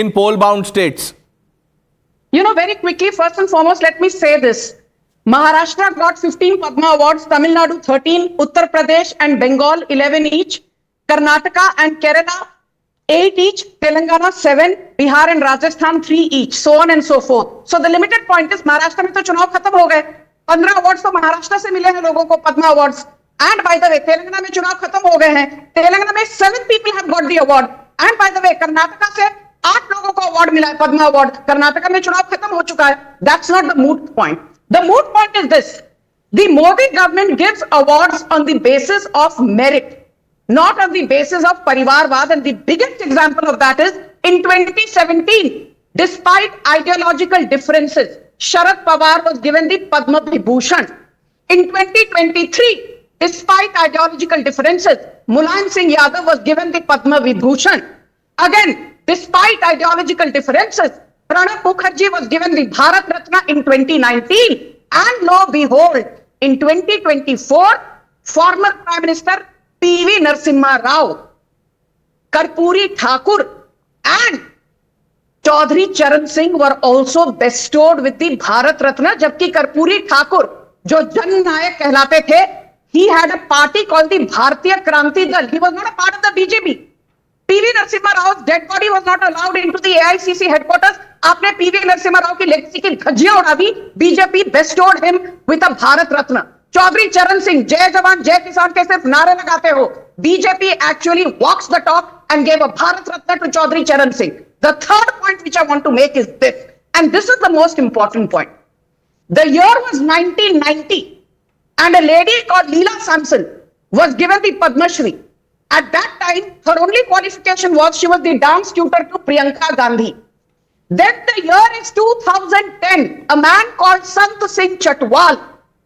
in poll-bound states? Very quickly, first and foremost, let me say this. Maharashtra got 15 Padma Awards, Tamil Nadu 13, Uttar Pradesh and Bengal 11 each, Karnataka and Kerala 8 each, Telangana 7, Bihar and Rajasthan 3 each, so on and so forth. So the limited point is Maharashtra में तो चुनाव खत्म हो गए, 15 awards तो महाराष्ट्र से मिले हैं लोगों को Padma awards. And by the way, Telangana में चुनाव खत्म हो गए हैं, तेलंगाना में 7 people have got the award. And by the way, Karnataka से 8 लोगों को अवार्ड मिला है, पद्मा अवार्ड. कर्नाटका में चुनाव खत्म हो चुका है. That's not the moot point. The moot point is this: the Modi government gives awards on the basis of merit, not on the basis of Parivarvad. And the biggest example of that is in 2017, despite ideological differences, Sharad Pawar was given the Padma Vibhushan. In 2023, despite ideological differences, Mulayam Singh Yadav was given the Padma Vibhushan. Again, despite ideological differences, Pranab Mukherjee was given the Bharat Ratna in 2019. And lo and behold, in 2024, former Prime Minister P.V. Narasimha Rao, Karpuri Thakur and Chaudhary Charan Singh were also bestowed with the Bharat Ratna. Jabki Karpuri Thakur, jo Jan Nayak kehlate the, he had a party called the Bharatiya Kranti Dal. He was not a part of the BJP. P.V. Narasimha Rao's dead body was not allowed into the AICC headquarters. आपने PV Narasimha Rao की legacy की धज्जियां उड़ा दी. BJP bestowed him with a Bharat Ratna. Chaudhary Charan Singh, जय जवान जय किसान के सिर्फ नारे लगाते हो. BJP actually walks the talk and gave a Bharat Ratna to Chaudhary Charan Singh. The third point which I want to make is this, and this is the most important point. The year was 1990, and a lady called Leela Sampson was given the Padma Shri. At that time, her only qualification was she was the dance tutor to Priyanka Gandhi. Then the year is 2010. A man called Sant Singh Chatwal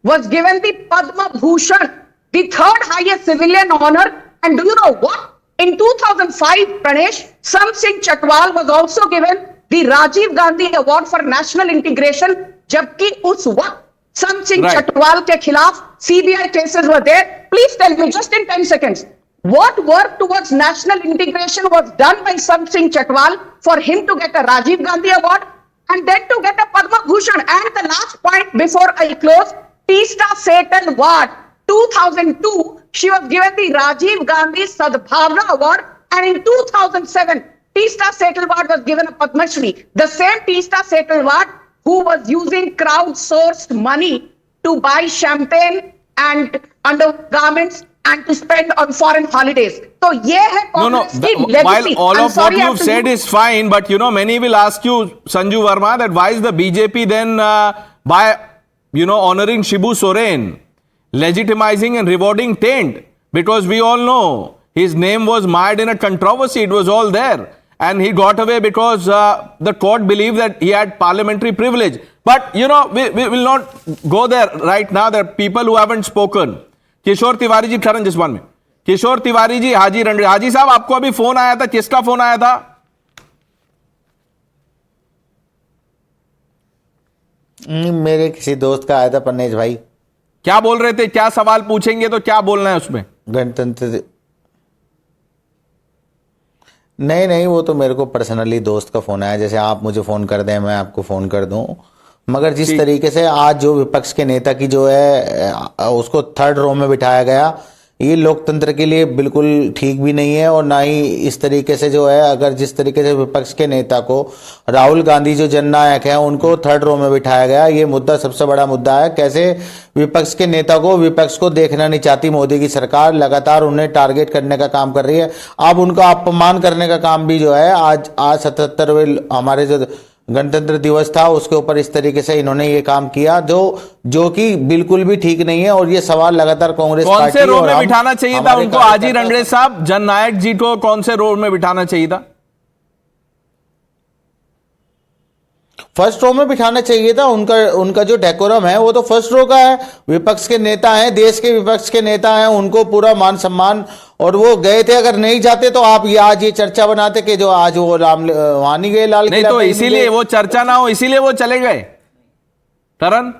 was given the Padma Bhushan, the third highest civilian honor. And do you know what? In 2005, Pranesh, Sant Singh Chatwal was also given the Rajiv Gandhi Award for National Integration. Jabki us waqt Sant Singh Chatwal ke khilaf CBI cases were there. Please tell me, just in 10 seconds, what work towards national integration was done by Sant Singh Chatwal for him to get a Rajiv Gandhi Award and then to get a Padma Bhushan? And the last point before I close, Teesta Setalwad, 2002, she was given the Rajiv Gandhi Sadbhavna Award, and in 2007, Teesta Setalwad was given a Padma Shri. The same Teesta Setalwad who was using crowd-sourced money to buy champagne and undergarments and to spend on foreign holidays. So, ye hai Congress ki legacy. While all of what you've said is fine, but many will ask you, Sanju Verma, that why is the BJP then by honoring Shibu Soren, legitimizing and rewarding taint? Because we all know his name was mired in a controversy. It was all there. And he got away because the court believed that he had parliamentary privilege. But, we will not go there right now. There are people who haven't spoken. किशोर तिवारी जी, ठहरन जसवान में. किशोर तिवारी जी, हाजी रंडे. हाजी साहब, आपको अभी phone आया था, किसका phone आया था? मेरे किसी दोस्त का आया था, पन्नेज भाई. क्या बोल रहे थे? क्या सवाल पूछेंगे तो क्या बोलना है उसमें? गणतंत्र नहीं, वो तो मेरे को पर्सनली दोस्त का फोन आया. जैसे आप मुझे फोन कर दें, मैं आपको फोन कर दूं. मगर जिस तरीके से आज जो विपक्ष के नेता की जो है उसको थर्ड रो में बिठाया गया, ये लोकतंत्र के लिए बिल्कुल ठीक भी नहीं है. और ना ही इस तरीके से जो है, अगर जिस तरीके से विपक्ष के नेता को राहुल गांधी जो जननायक है उनको थर्ड रो में बिठाया गया, ये मुद्दा सबसे बड़ा मुद्दा है. कैसे विपक्ष के नेता को, विपक्ष को देखना नहीं चाहती मोदी की सरकार, लगातार उन्हें टारगेट करने का काम कर रही है. अब उनका अपमान करने का काम भी जो है, आज 77वें हमारे जो गणतंत्र दिवस था उसके ऊपर इस तरीके से इन्होंने ये काम किया जो कि बिल्कुल भी ठीक नहीं है. और ये सवाल लगातार कांग्रेस कौन पार्टी से रो में बिठाना चाहिए था उनको? हाजी रंडे साहब, जननायक जी को कौन से रो में बिठाना चाहिए था? फर्स्ट रो में बिठाना चाहिए था. उनका जो डेकोरम है वो तो फर्स्ट रो का है. विपक्ष के नेता हैं, देश के विपक्ष के नेता हैं, उनको पूरा मान सम्मान. और वो गए थे, अगर नहीं जाते तो आप ये आज ये चर्चा बनाते कि जो आज वो वहां नहीं गए, लाल नहीं, तो इसीलिए वो चर्चा ना हो, इसीलिए वो चले गए. करण,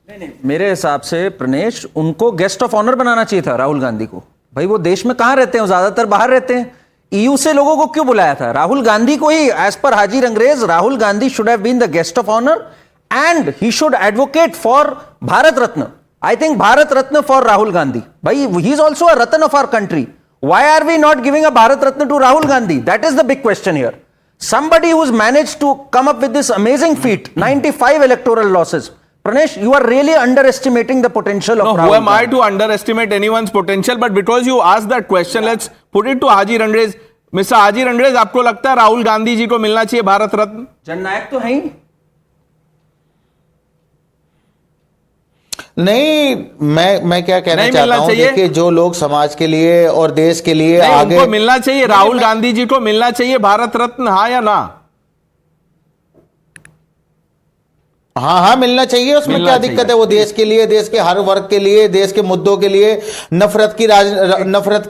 नहीं, मेरे हिसाब से प्रणेश, उनको गेस्ट ऑफ ऑनर बनाना चाहिए था राहुल गांधी को. भाई वो देश में कहां रहते हैं? वो ज्यादातर बाहर रहते हैं. EU से लोगों को क्यों बुलाया था? राहुल गांधी को ही, एज पर हाजिर अंग्रेज, Rahul Gandhi should have been the guest of honour and he should advocate for Bharat Ratna. I think Bharat Ratna for Rahul Gandhi. Bhai, he is also a Ratan of our country. Why are we not giving a Bharat Ratna to Rahul Gandhi? That is the big question here. Somebody who's managed to come up with this amazing feat, 95 electoral losses. Pranesh, you are really underestimating the potential of No, Rahul who am I Gandhi. to underestimate anyone's potential? But because you asked that question, let's put it to Haji Rangez. Mr. Haji Rangez, आपको लगता है राहुल गांधी जी को मिलना चाहिए भारत रत्न? जननायक तो है ही. नहीं, मैं क्या कहना नहीं चाहता मिलना हूं, चाहिए? देखिए जो लोग समाज के लिए और देश के लिए नहीं, आगे, उनको मिलना चाहिए, राहुल गांधी जी को मिलना चाहिए भारत रत्न, हाँ या ना? हाँ मिलना चाहिए. उसमें मिलना क्या दिक्कत चाहिए. है? वो देश के लिए, देश के हर वर्ग के लिए, देश के मुद्दों के लिए, नफरत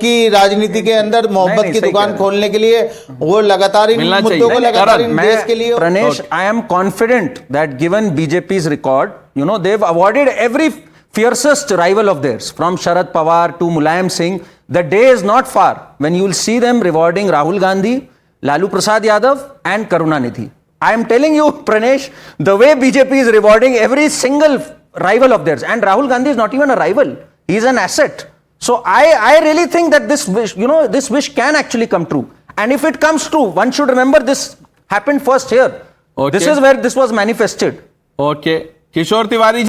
की राजनीति के अंदर मोहब्बत नहीं, की सही दुकान कह रहे खोलने के लिए वो लगातार इन मिलना मुद्दों को चाहिए. लगातार इन देश के लिए. Pranesh, I am confident that given BJP's record, you know, they've awarded every fiercest rival of theirs, from Sharad Pawar to Mulayam Singh. The day is not far when you will see them rewarding Rahul Gandhi, Lalu Prasad Yadav and Karunanidhi. I am telling you, Pranesh, the way BJP is rewarding every single rival of theirs, and Rahul Gandhi is not even a rival, he is an asset. So I really think that this wish, you know, this wish can actually come true. And if it comes true, one should remember this happened first here. Okay. This is where this was manifested. Okay. Kishore Tiwari